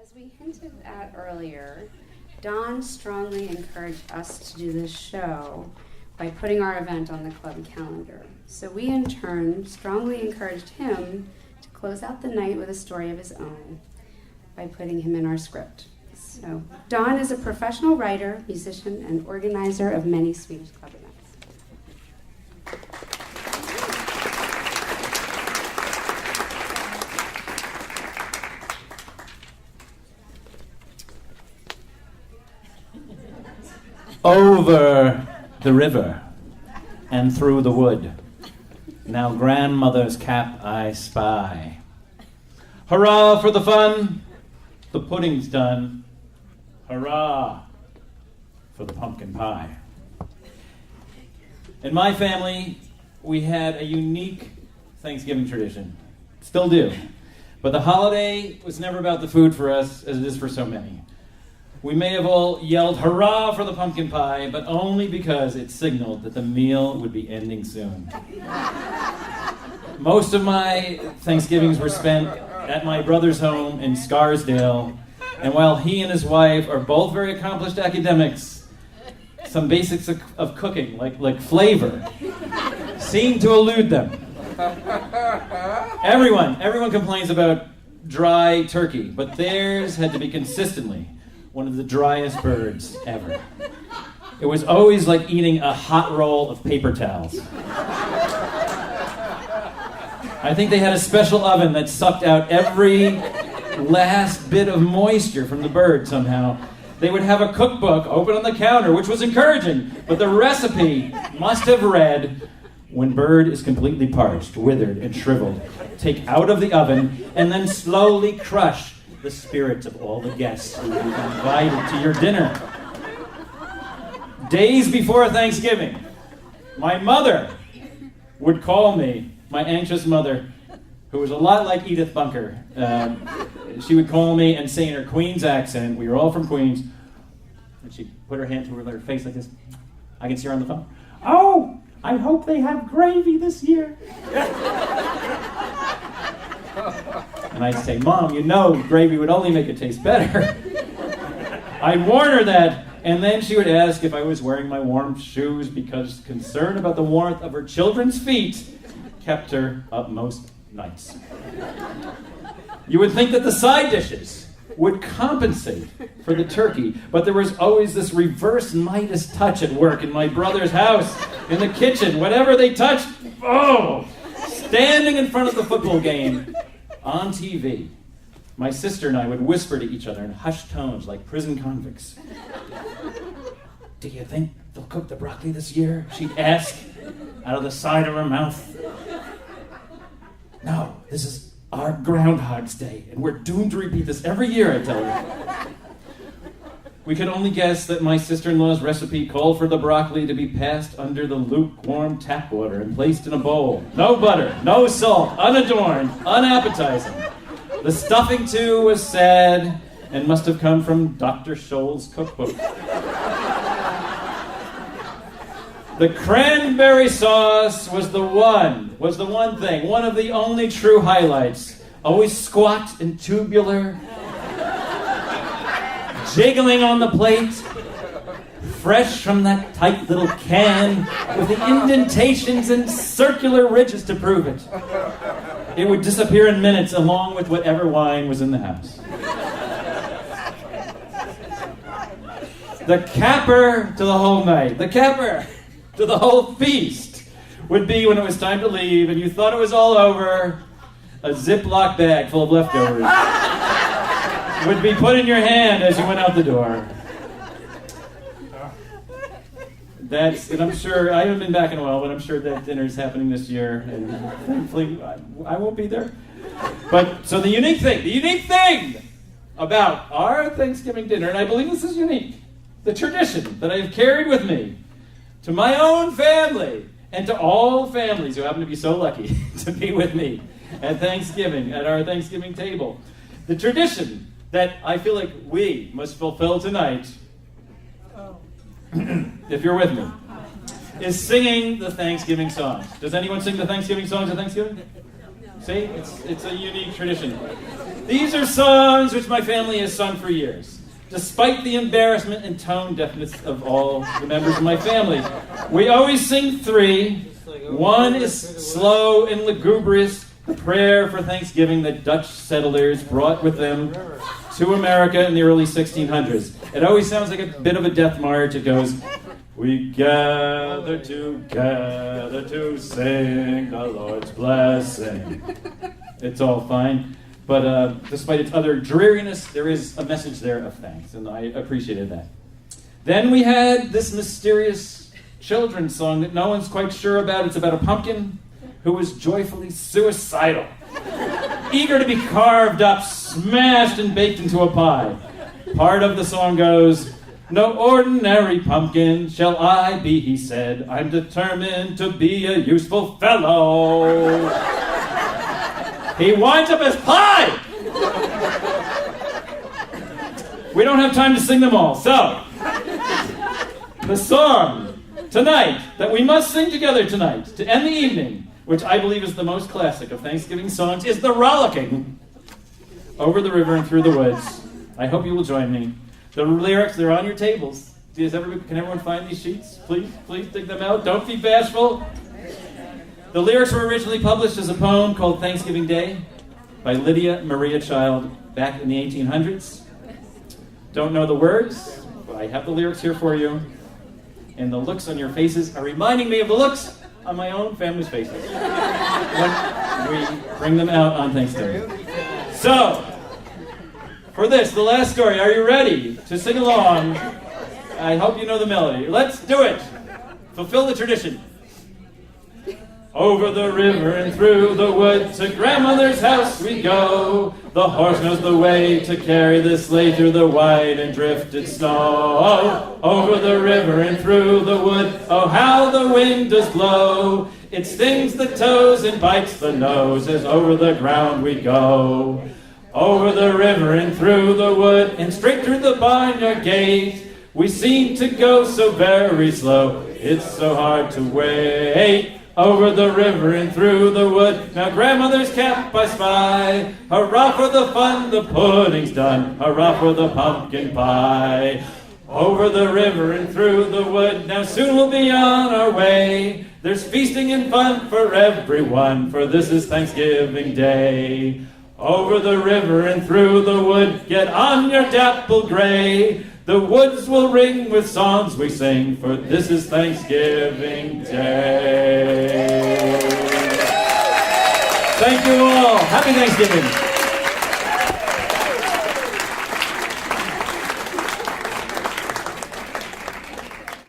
As we hinted at earlier, Don strongly encouraged us to do this show by putting our event on the club calendar. So we, in turn, strongly encouraged him to close out the night with a story of his own by putting him in our script. So Don is a professional writer, musician, and organizer of many Swedish Club events. Over the river and through the wood, now grandmother's cap I spy. Hurrah for the fun, the pudding's done. Hurrah for the pumpkin pie. In my family, we had a unique Thanksgiving tradition. Still do. But the holiday was never about the food for us as it is for so many. We may have all yelled hurrah for the pumpkin pie, but only because it signaled that the meal would be ending soon. Most of my Thanksgivings were spent at my brother's home in Scarsdale, and while he and his wife are both very accomplished academics, some basics of cooking, like flavor, seem to elude them. Everyone complains about dry turkey, but theirs had to be consistently one of the driest birds ever. It was always like eating a hot roll of paper towels. I think they had a special oven that sucked out every last bit of moisture from the bird somehow. They would have a cookbook open on the counter, which was encouraging, but the recipe must have read, when bird is completely parched, withered, and shriveled, take out of the oven, and then slowly crush the spirits of all the guests who were invited to your dinner. Days before Thanksgiving, my mother would call me, my anxious mother, who was a lot like Edith Bunker. She would call me and say in her Queens accent, we were all from Queens, and she'd put her hand to her face like this. I can see her on the phone. Oh, I hope they have gravy this year. And I'd say, Mom, you know gravy would only make it taste better. I'd warn her that, and then she would ask if I was wearing my warm shoes because concern about the warmth of her children's feet kept her up most nights. You would think that the side dishes would compensate for the turkey, but there was always this reverse Midas touch at work in my brother's house, in the kitchen. Whatever they touched, standing in front of the football game on TV, my sister and I would whisper to each other in hushed tones like prison convicts. Do you think they'll cook the broccoli this year? She'd ask out of the side of her mouth. No, this is our Groundhog's Day, and we're doomed to repeat this every year, I tell her. We could only guess that my sister-in-law's recipe called for the broccoli to be passed under the lukewarm tap water and placed in a bowl. No butter, no salt, unadorned, unappetizing. The stuffing, too, was sad and must have come from Dr. Scholl's cookbook. The cranberry sauce was the one thing, one of the only true highlights. Always squat and tubular, jiggling on the plate, fresh from that tight little can with the indentations and circular ridges to prove it. It would disappear in minutes along with whatever wine was in the house. The capper to the whole night, the capper to the whole feast would be when it was time to leave and you thought it was all over, a Ziploc bag full of leftovers would be put in your hand as you went out the door. And I'm sure, I haven't been back in a while, but I'm sure that dinner's happening this year, and thankfully I won't be there. But, so the unique thing about our Thanksgiving dinner, and I believe this is unique, the tradition that I've carried with me to my own family, and to all families who happen to be so lucky to be with me at Thanksgiving, at our Thanksgiving table. The tradition that I feel like we must fulfill tonight, if you're with me, is singing the Thanksgiving songs. Does anyone sing the Thanksgiving songs at Thanksgiving? See, it's a unique tradition. These are songs which my family has sung for years, despite the embarrassment and tone deafness of all the members of my family. We always sing three. One is slow and lugubrious, the prayer for Thanksgiving that Dutch settlers brought with them to America in the early 1600s. It always sounds like a bit of a death march. It goes, "We gather together to sing the Lord's blessing." It's all fine. But despite its utter dreariness, there is a message there of thanks, and I appreciated that. Then we had this mysterious children's song that no one's quite sure about. It's about a pumpkin who was joyfully suicidal, eager to be carved up, smashed, and baked into a pie. Part of the song goes, "No ordinary pumpkin shall I be," he said. "I'm determined to be a useful fellow." He winds up as pie! We don't have time to sing them all, so the song tonight that we must sing together tonight to end the evening, which I believe is the most classic of Thanksgiving songs, is the rollicking "Over the River and Through the Woods." I hope you will join me. The lyrics, they're on your tables. Can everyone find these sheets? Please dig them out. Don't be bashful. The lyrics were originally published as a poem called Thanksgiving Day by Lydia Maria Child back in the 1800s. Don't know the words, but I have the lyrics here for you. And the looks on your faces are reminding me of the looks on my own family's faces when we bring them out on Thanksgiving. So, for this, the last story, are you ready to sing along? I hope you know the melody. Let's do it. Fulfill the tradition. Over the river and through the wood to grandmother's house we go. The horse knows the way to carry the sleigh through the white and drifted snow. Over the river and through the wood, oh how the wind does blow. It stings the toes and bites the nose as over the ground we go. Over the river and through the wood and straight through the barnyard gate. We seem to go so very slow, it's so hard to wait. Over the river and through the wood, now grandmother's cap I spy. Hurrah for the fun, the pudding's done. Hurrah for the pumpkin pie. Over the river and through the wood, now soon we'll be on our way. There's feasting and fun for everyone, for this is Thanksgiving Day. Over the river and through the wood, get on your dapple gray. The woods will ring with songs we sing, for this is Thanksgiving Day. Thank you all. Happy Thanksgiving.